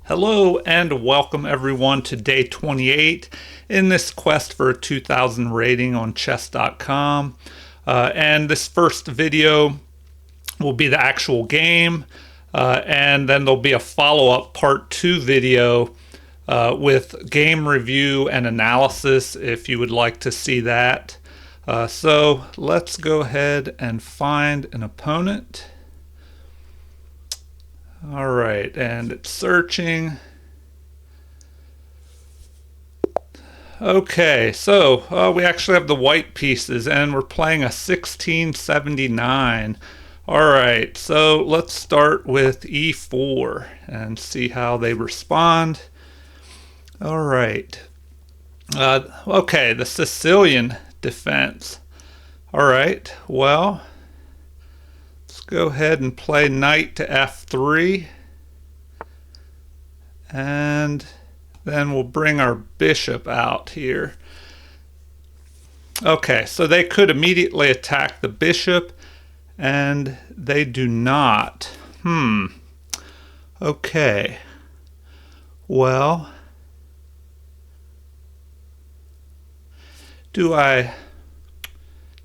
Hello and welcome everyone to day 28 in this quest for a 2000 rating on chess.com. And this first video will be the actual game, and then there'll be a follow-up part 2 video with game review and analysis if you would like to see that. So let's go ahead and find an opponent. All right, and it's searching. Okay, so we actually have the white pieces, and we're playing a 1679. All right, so let's start with e4 and see how they respond. All right. Okay, the Sicilian defense. All right, well, let's go ahead and play knight to f3. And then we'll bring our bishop out here. Okay, so they could immediately attack the bishop, and they do not. Okay. Well, do I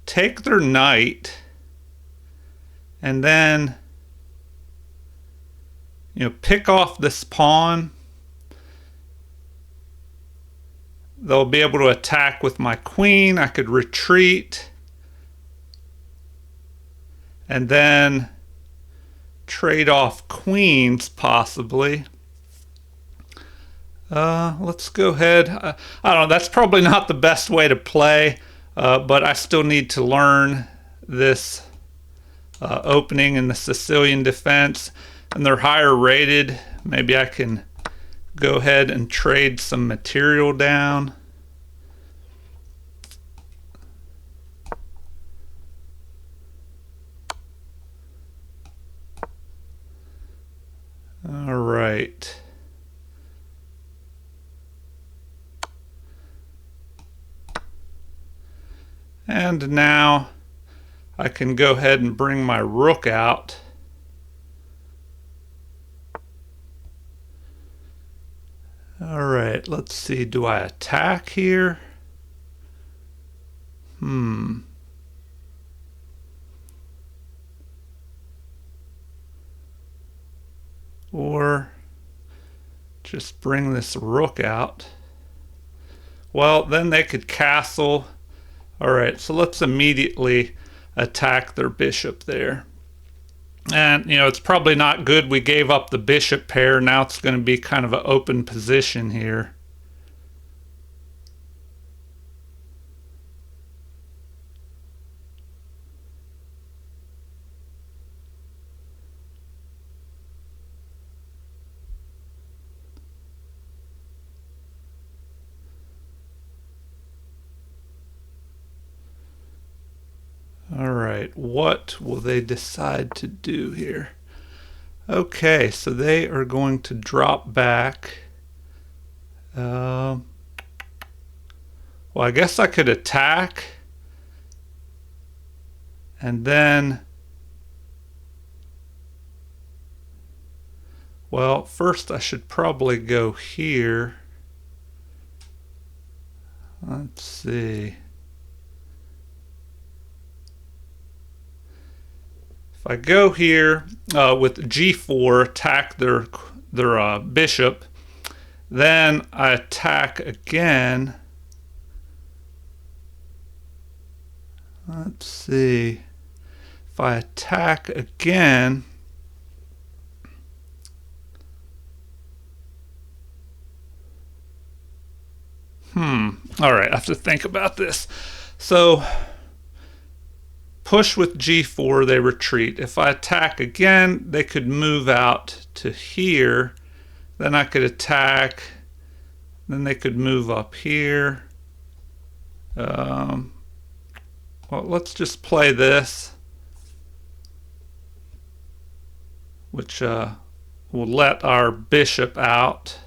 take their knight and then, pick off this pawn? They'll be able to attack with my queen. I could retreat and then trade off queens possibly. Let's go ahead. I don't know, that's probably not the best way to play, but I still need to learn this opening in the Sicilian defense, and they're higher rated. Maybe I can go ahead and trade some material down. All right. And now I can go ahead and bring my rook out. All right, let's see. Do I attack here? Or just bring this rook out. Well, then they could castle. All right, so let's immediately attack their bishop there. And, it's probably not good we gave up the bishop pair. Now it's going to be kind of an open position here. All right, what will they decide to do here? Okay, so they are going to drop back. Well, I guess I could attack. And then, well, first I should probably go here. Let's see. If I go here with g4, attack their bishop, then I attack again. Let's see. If I attack again, all right, I have to think about this. So push with g4, they retreat. If I attack again, they could move out to here. Then I could attack. Then they could move up here. Well, let's just play this, which will let our bishop out.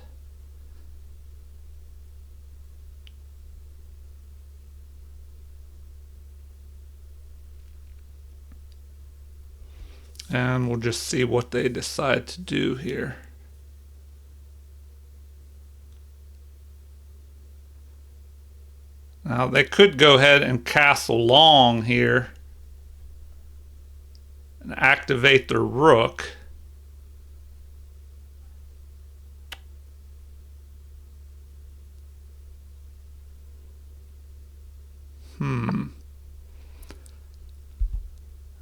And we'll just see what they decide to do here. Now they could go ahead and castle long here and activate their rook.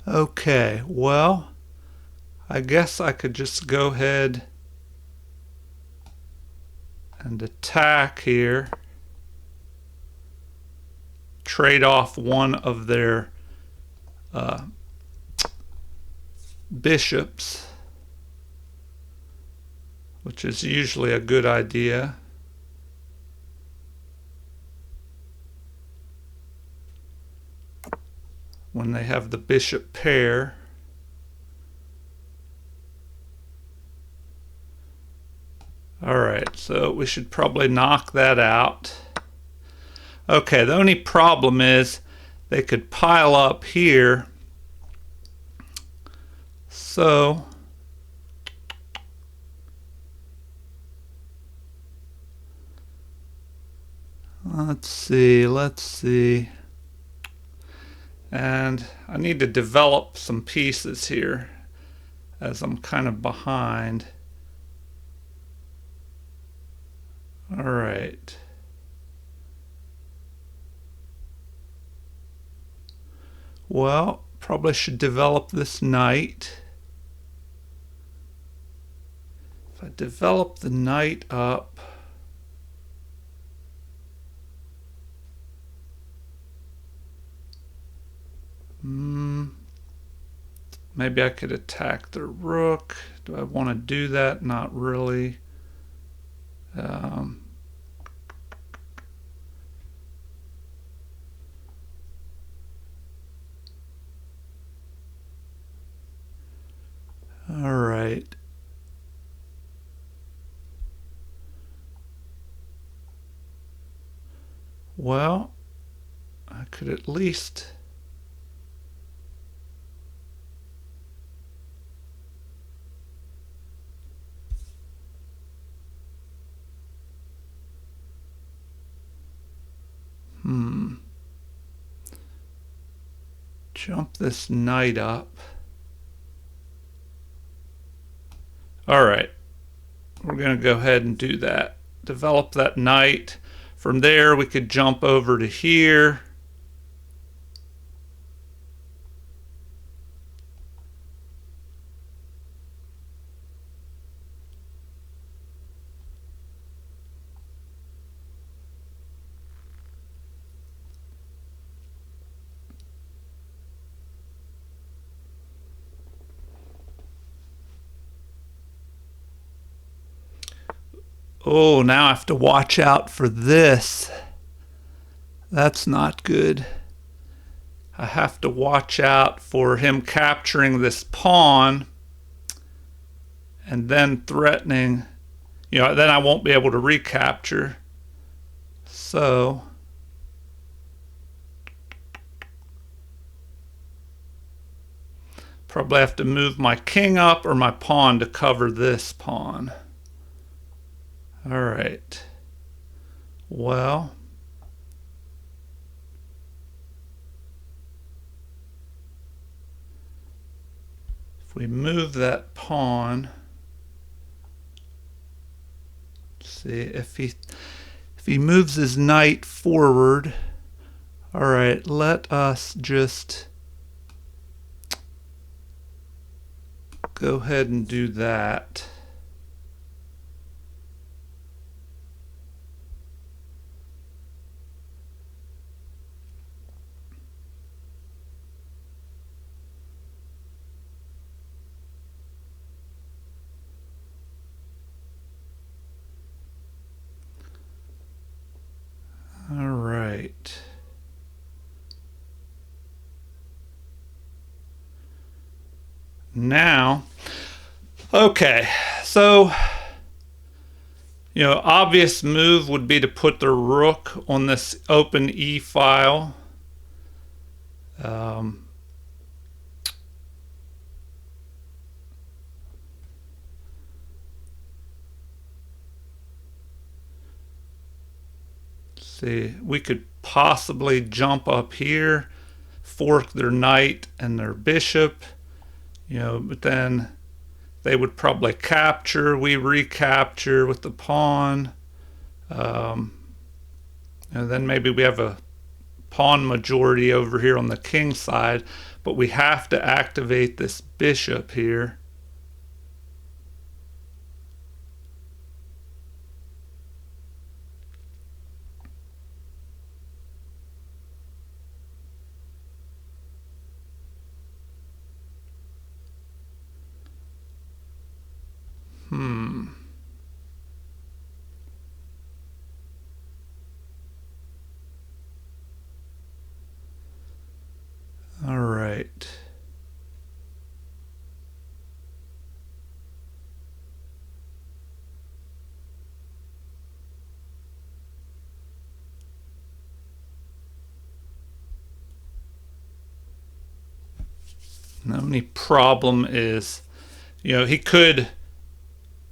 Okay, well, I guess I could just go ahead and attack here. Trade off one of their bishops, which is usually a good idea. When they have the bishop pair. Alright, so we should probably knock that out. Okay, the only problem is they could pile up here. So let's see. And I need to develop some pieces here as I'm kind of behind. All right. Well, probably should develop this knight. If I develop the knight up, maybe I could attack the rook. Do I want to do that? Not really. All right. Well, I could at least jump this knight up. All right, we're going to go ahead and do that. Develop that knight. From there, we could jump over to here. Oh, now I have to watch out for this. That's not good. I have to watch out for him capturing this pawn and then threatening, then I won't be able to recapture. So probably have to move my king up or my pawn to cover this pawn. All right. Well, if we move that pawn, see if he moves his knight forward. All right, let us just go ahead and do that. All right. Now, okay, so, obvious move would be to put the rook on this open E file. See, we could possibly jump up here, fork their knight and their bishop, but then they would probably capture, we recapture with the pawn, and then maybe we have a pawn majority over here on the king side, but we have to activate this bishop here. All right. The only problem is, he could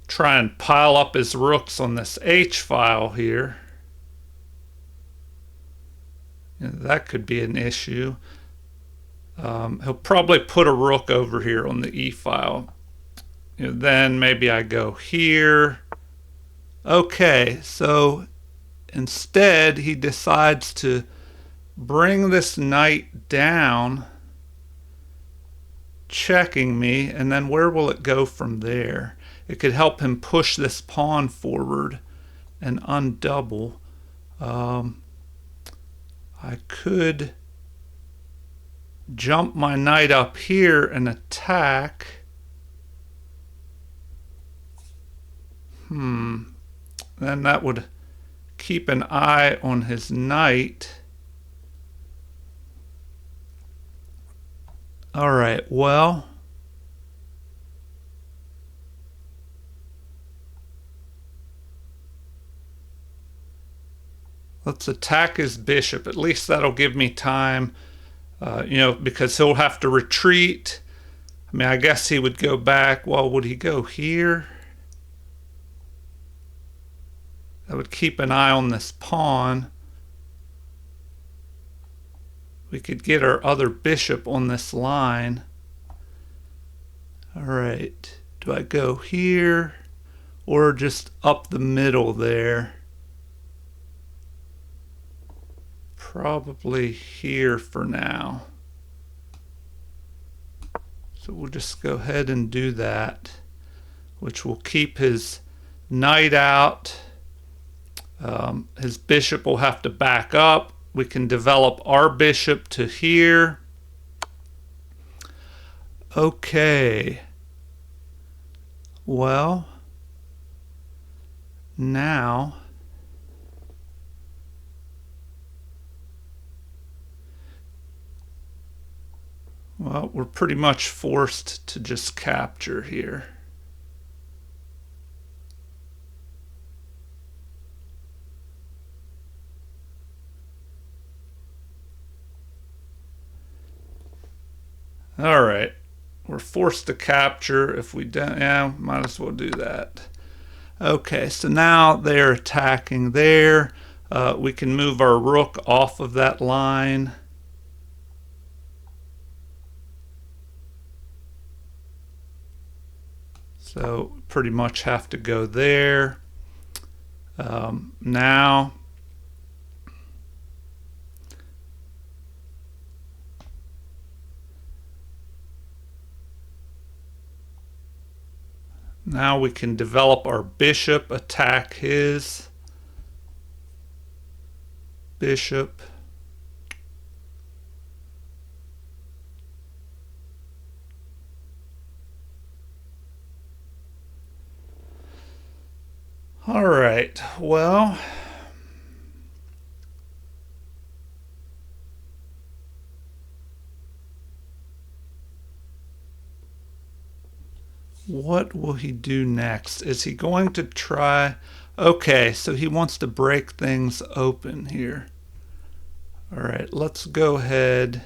try and pile up his rooks on this H file here. That could be an issue. He'll probably put a rook over here on the E file. Then maybe I go here. Okay, so instead he decides to bring this knight down, checking me, and then where will it go from there? It could help him push this pawn forward and undouble. I could jump my knight up here and attack. Then that would keep an eye on his knight. All right, well, let's attack his bishop. At least that'll give me time, because he'll have to retreat. I mean, I guess he would go back. Well, would he go here? That would keep an eye on this pawn. We could get our other bishop on this line. All right, do I go here or just up the middle there? Probably here for now. So we'll just go ahead and do that, which will keep his knight out. His bishop will have to back up. We can develop our bishop to here. Okay. Well, now we're pretty much forced to just capture here. All right, we're forced to capture. If we don't, might as well do that. Okay, so now they're attacking there. We can move our rook off of that line. So pretty much have to go there. Now we can develop our bishop, attack his bishop. All right, well, what will he do next? Is he going to try? Okay, so he wants to break things open here. All right, let's go ahead.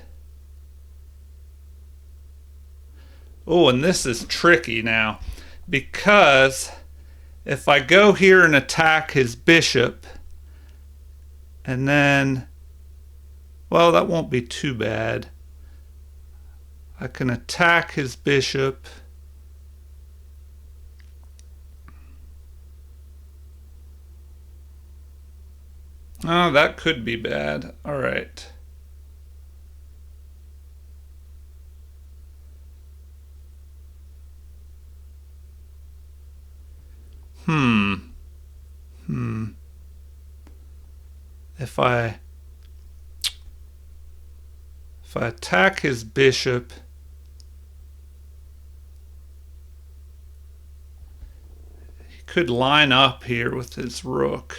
Oh, and this is tricky now, because if I go here and attack his bishop, and then Well, that won't be too bad. I can attack his bishop. Oh, that could be bad. All right. If I attack his bishop, he could line up here with his rook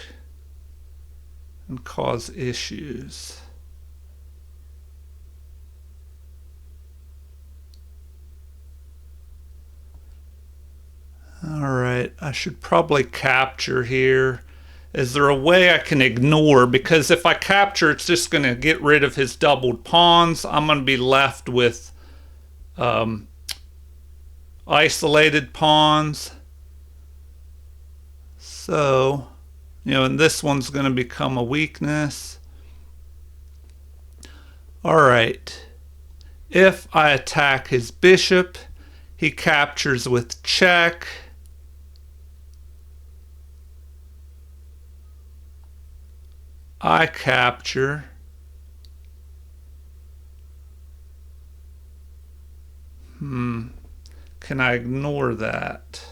and cause issues. All right, I should probably capture here. Is there a way I can ignore? Because if I capture, it's just going to get rid of his doubled pawns. I'm going to be left with isolated pawns. So, and this one's going to become a weakness. All right. If I attack his bishop, he captures with check. I capture. Can I ignore that?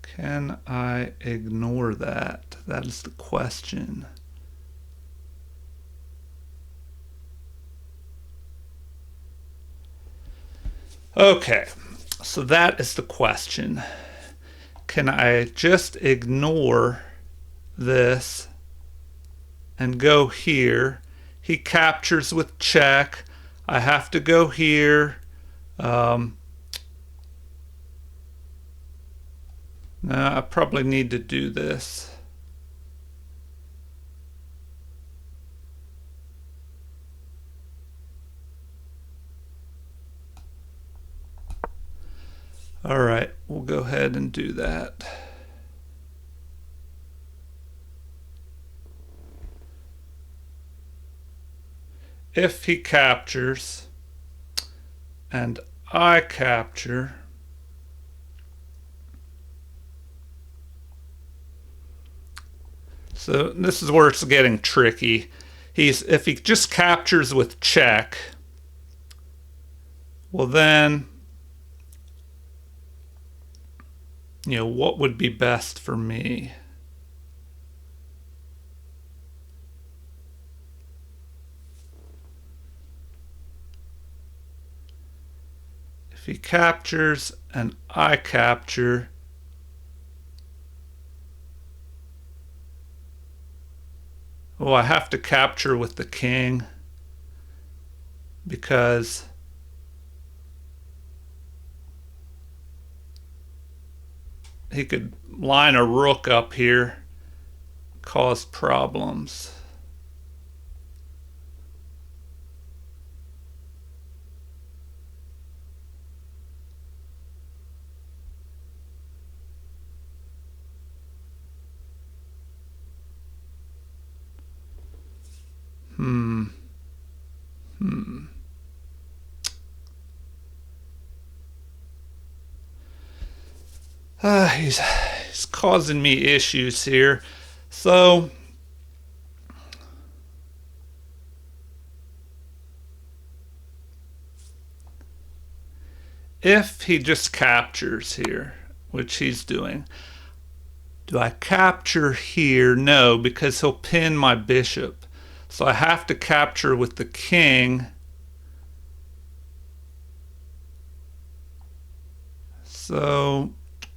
Can I ignore that? That is the question. Okay, so that is the question. Can I just ignore this and go here? He captures with check. I have to go here. No, I probably need to do this. All right, we'll go ahead and do that. If he captures and I capture, so this is where it's getting tricky. If he just captures with check, well then, what would be best for me? If he captures and I capture, oh, I have to capture with the king because he could line a rook up here, cause problems. He's causing me issues here. So if he just captures here, which he's doing, do I capture here? No, because he'll pin my bishop. So I have to capture with the king. So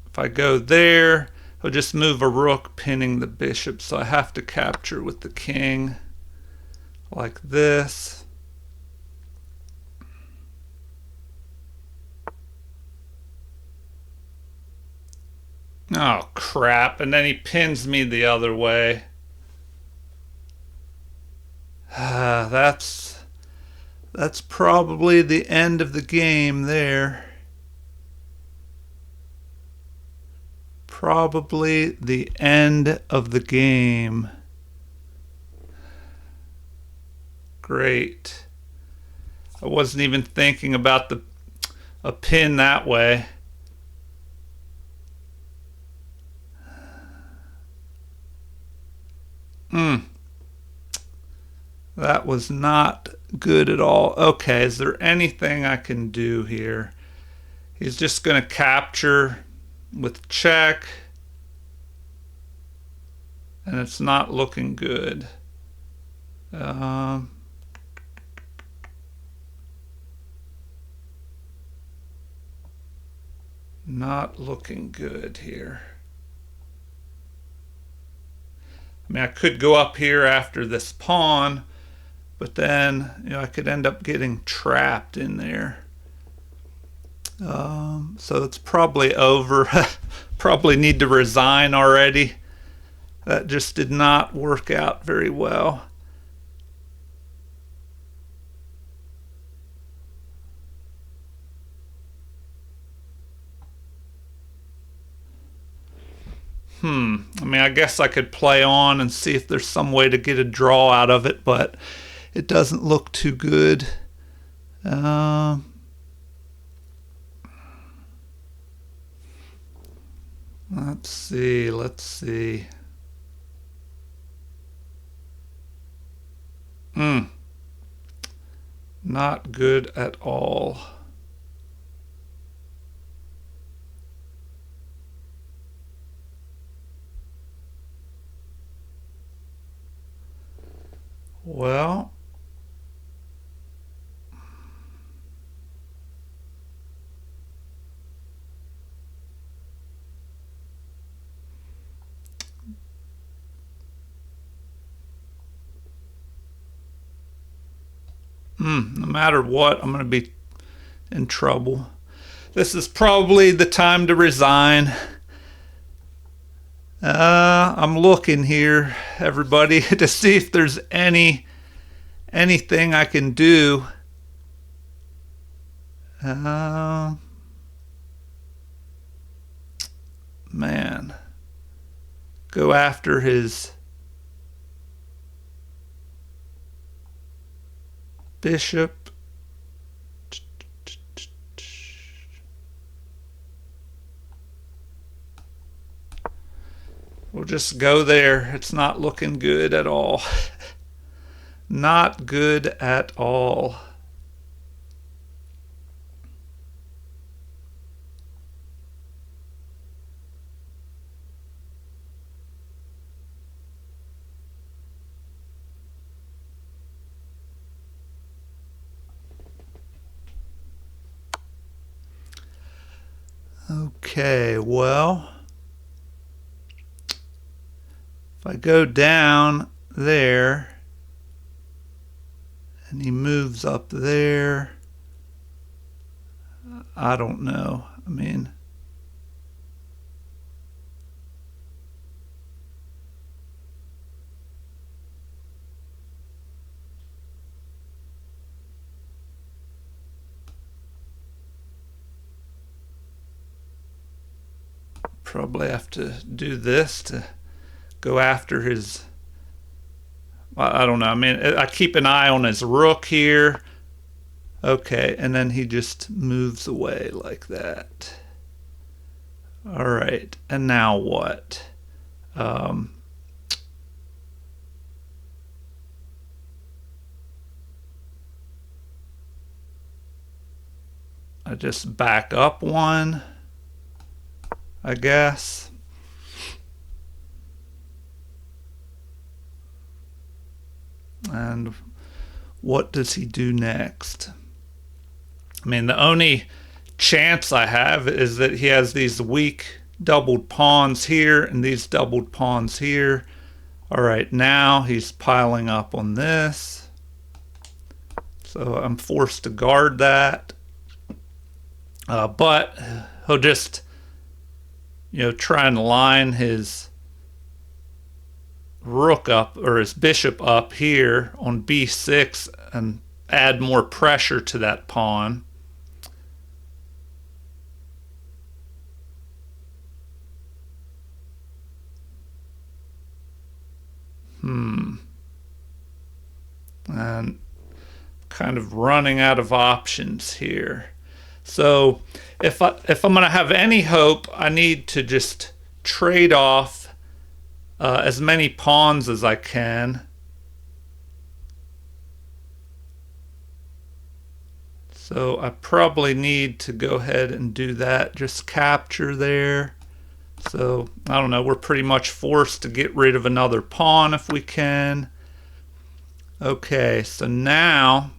if I go there, he'll just move a rook pinning the bishop. So I have to capture with the king like this. Oh crap, and then he pins me the other way. That's probably the end of the game there. probably the end of the game. Great. I wasn't even thinking about a pin that way. That was not good at all. Okay, is there anything I can do here? He's just going to capture with check. And it's not looking good. Not looking good here. I mean, I could go up here after this pawn, but then, I could end up getting trapped in there. So it's probably over. Probably need to resign already. That just did not work out very well. I mean, I guess I could play on and see if there's some way to get a draw out of it, but it doesn't look too good. Let's see. Not good at all. Well, no matter what, I'm going to be in trouble. This is probably the time to resign. I'm looking here, everybody, to see if there's anything I can do. Man. Go after his bishop. We'll just go there. It's not looking good at all. Not good at all. Okay, well, if I go down there and he moves up there, I don't know. I mean, probably have to do this to go after his, I don't know. I mean, I keep an eye on his rook here. Okay, and then he just moves away like that. All right, and now what? I just back up one, I guess. And what does he do next? I mean, the only chance I have is that he has these weak doubled pawns here and these doubled pawns here. All right, now he's piling up on this. So I'm forced to guard that. But he'll just, try and line his rook up, or his bishop up here on b6 and add more pressure to that pawn. And kind of running out of options here. So if I'm going to have any hope, I need to just trade off as many pawns as I can. So I probably need to go ahead and do that. Just capture there. So I don't know, we're pretty much forced to get rid of another pawn if we can. Okay, so now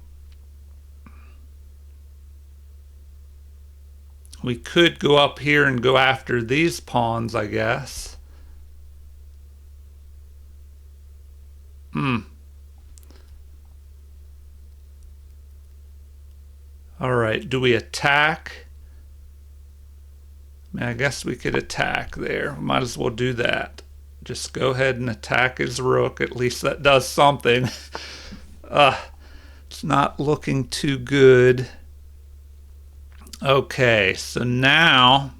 we could go up here and go after these pawns, I guess. All right, do we attack? I guess we could attack there. Might as well do that. Just go ahead and attack his rook. At least that does something. It's not looking too good. Okay, so now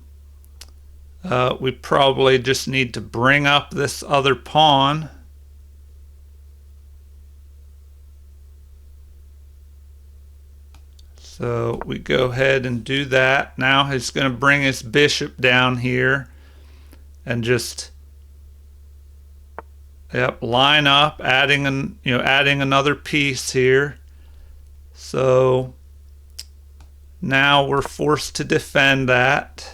we probably just need to bring up this other pawn. So we go ahead and do that. Now he's going to bring his bishop down here and just line up, adding another piece here. So now we're forced to defend that.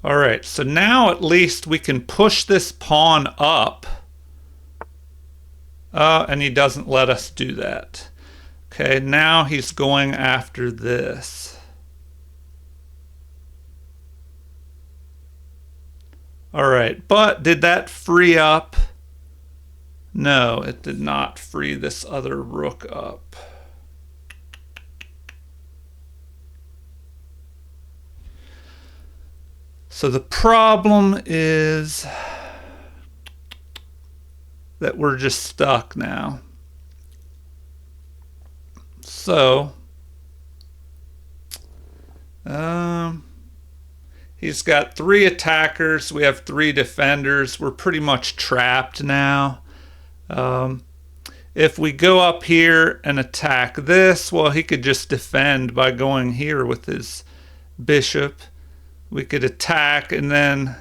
All right, so now at least we can push this pawn up. And he doesn't let us do that. Okay, now he's going after this. All right, but did that free up? No, it did not free this other rook up. So the problem is that we're just stuck now. So he's got 3 attackers. We have 3 defenders. We're pretty much trapped now. If we go up here and attack this, well, he could just defend by going here with his bishop. We could attack and then,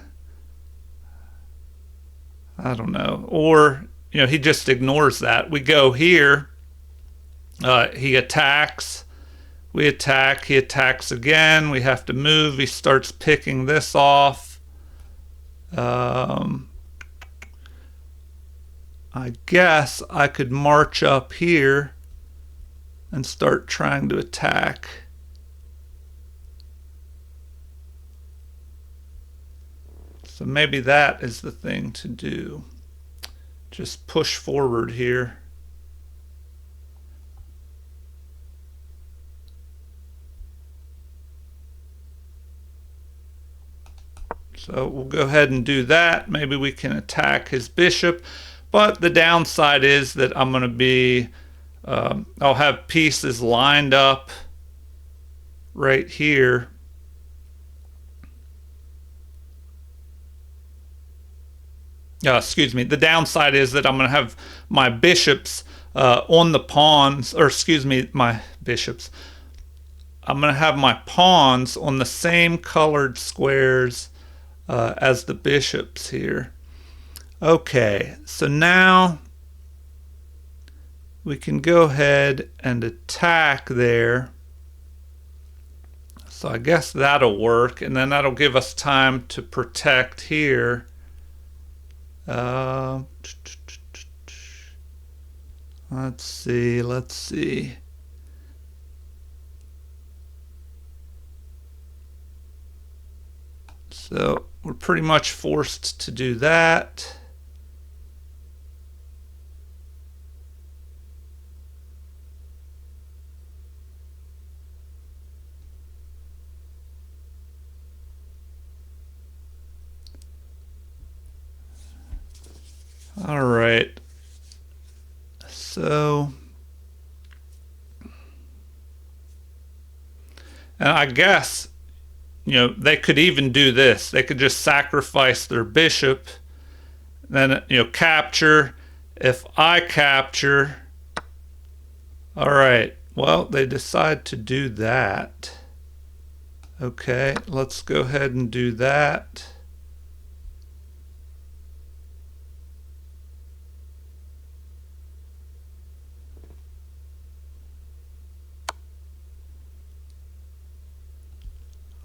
I don't know, or he just ignores that. We go here, he attacks, we attack, he attacks again, we have to move, he starts picking this off. I guess I could march up here and start trying to attack. So maybe that is the thing to do. Just push forward here. So we'll go ahead and do that. Maybe we can attack his bishop. But the downside is that I'm going to be, I'll have pieces lined up right here. Excuse me, the downside is that I'm going to have my bishops on the pawns, or excuse me, my bishops. I'm going to have my pawns on the same colored squares as the bishops here. Okay, so now we can go ahead and attack there. So I guess that'll work, and then that'll give us time to protect here. Let's see. So we're pretty much forced to do that. All right. So, and I guess, they could even do this. They could just sacrifice their bishop, then, capture. If I capture, all right, well, they decide to do that. Okay, let's go ahead and do that.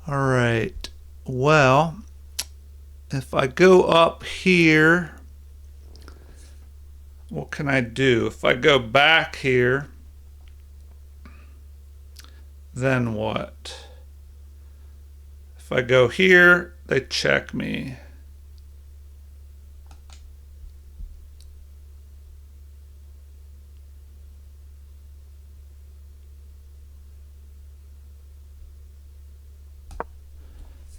All right, well, if I go up here, what can I do? If I go back here, then what? If I go here, they check me.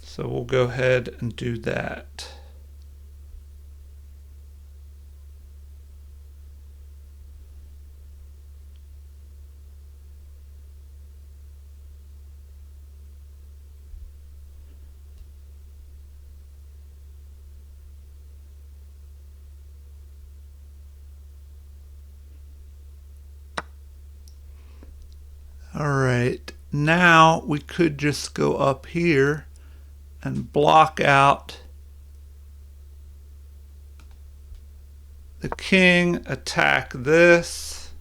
So we'll go ahead and do that. All right, now we could just go up here and block out the king, attack this.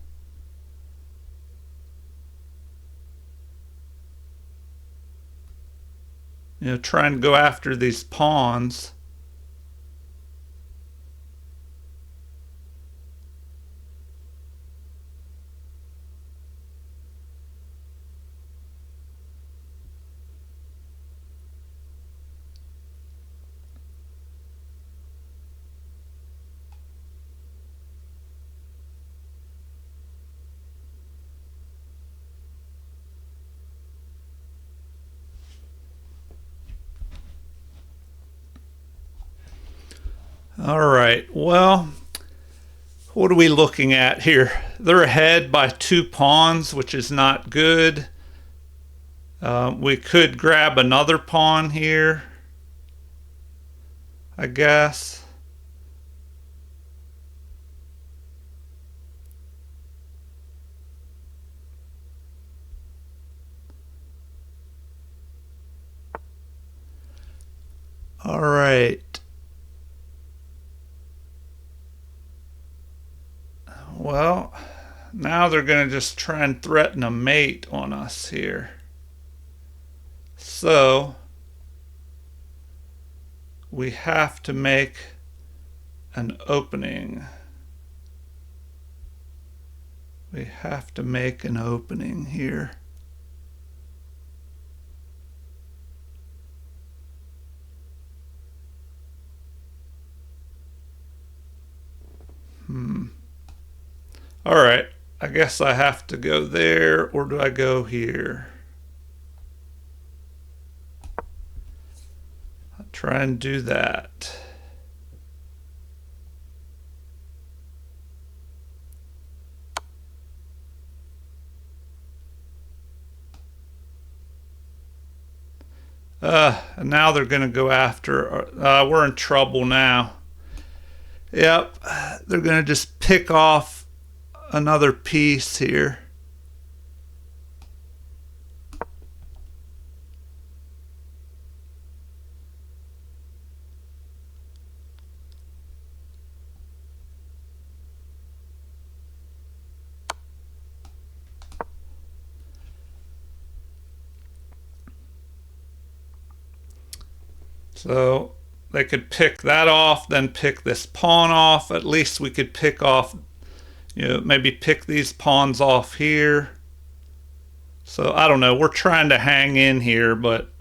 Try and go after these pawns. All right, well, what are we looking at here? They're ahead by 2 pawns, which is not good. We could grab another pawn here, I guess. All right. Well, now they're going to just try and threaten a mate on us here. So we have to make an opening. We have to make an opening here. All right, I guess I have to go there, or do I go here? I'll try and do that. Now they're going to go after, we're in trouble now. Yep, they're going to just pick off another piece here. So they could pick that off, then pick this pawn off. At least we could pick off, maybe pick these pawns off here. So I don't know. We're trying to hang in here, but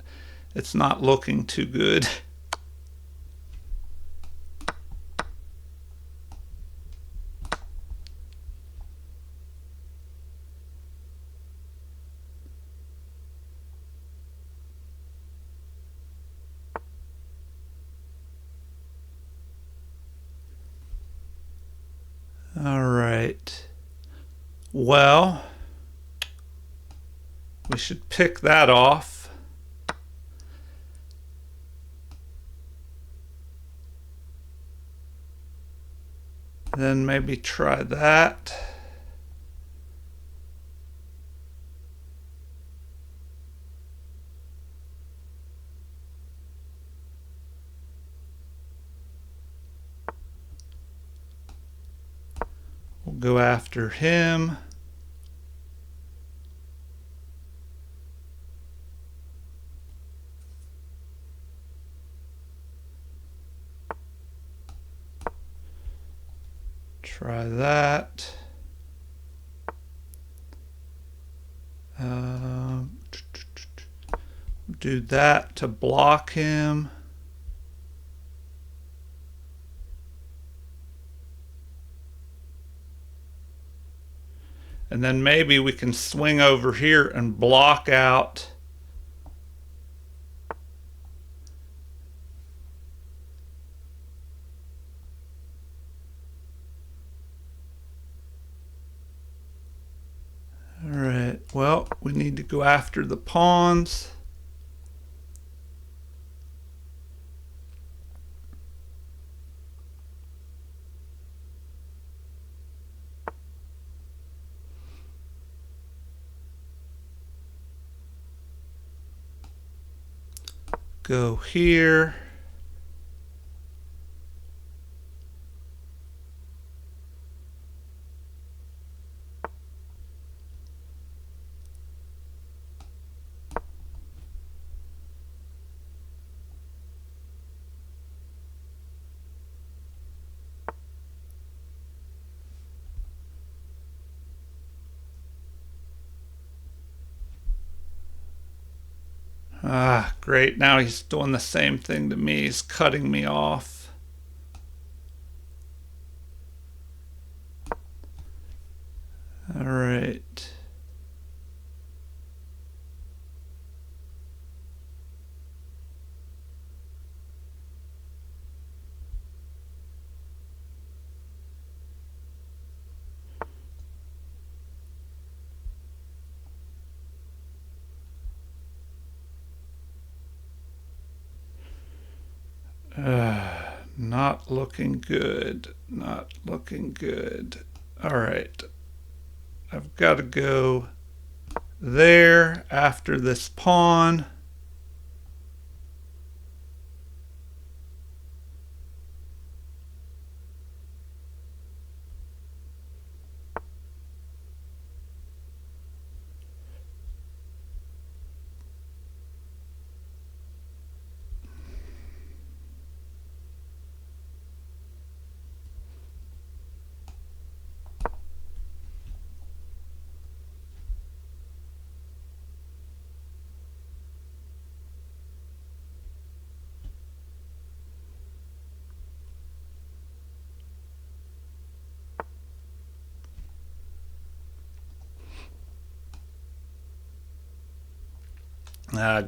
it's not looking too good. right. Well, we should pick that off. Then maybe try that. We'll go after him. Try that. Do that to block him. And then maybe we can swing over here and block out all right, well, we need to go after the pawns. Go here. Ah, great. Now he's doing the same thing to me. He's cutting me off. All right. Not looking good. Not looking good. All right. I've got to go there after this pawn.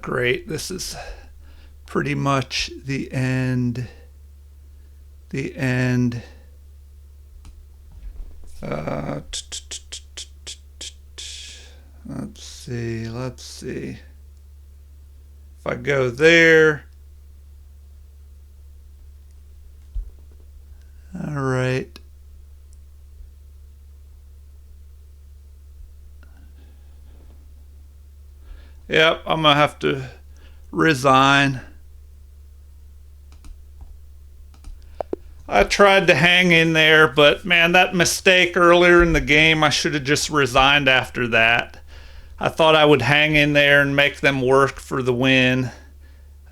Great. This is pretty much the end. The end. Let's see. Let's see. If I go there. All right. Yep, I'm gonna have to resign. I tried to hang in there, but man, that mistake earlier in the game, I should have just resigned after that. I thought I would hang in there and make them work for the win,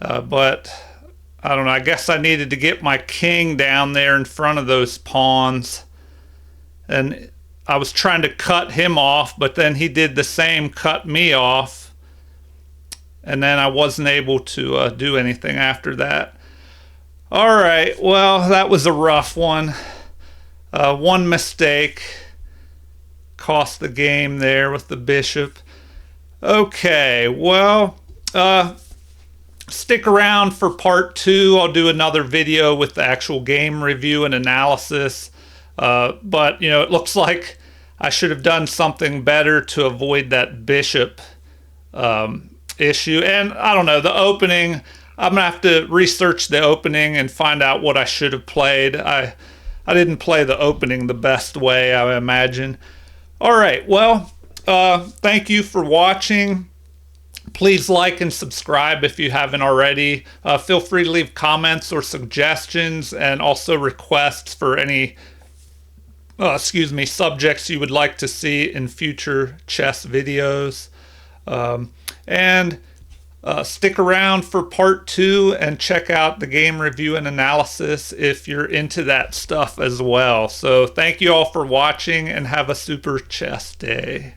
but I don't know. I guess I needed to get my king down there in front of those pawns, and I was trying to cut him off, but then he did the same, cut me off. And then I wasn't able to do anything after that. All right, well, that was a rough one. One mistake cost the game there with the bishop. Okay, well, stick around for part 2. I'll do another video with the actual game review and analysis. But, you know, it looks like I should have done something better to avoid that bishop issue. And I don't know, the opening, I'm going to have to research the opening and find out what I should have played. I didn't play the opening the best way, I imagine. All right, well, thank you for watching. Please like and subscribe if you haven't already. Feel free to leave comments or suggestions, and also requests for any subjects you would like to see in future chess videos. And stick around for part 2 and check out the game review and analysis if you're into that stuff as well. So thank you all for watching, and have a super chess day.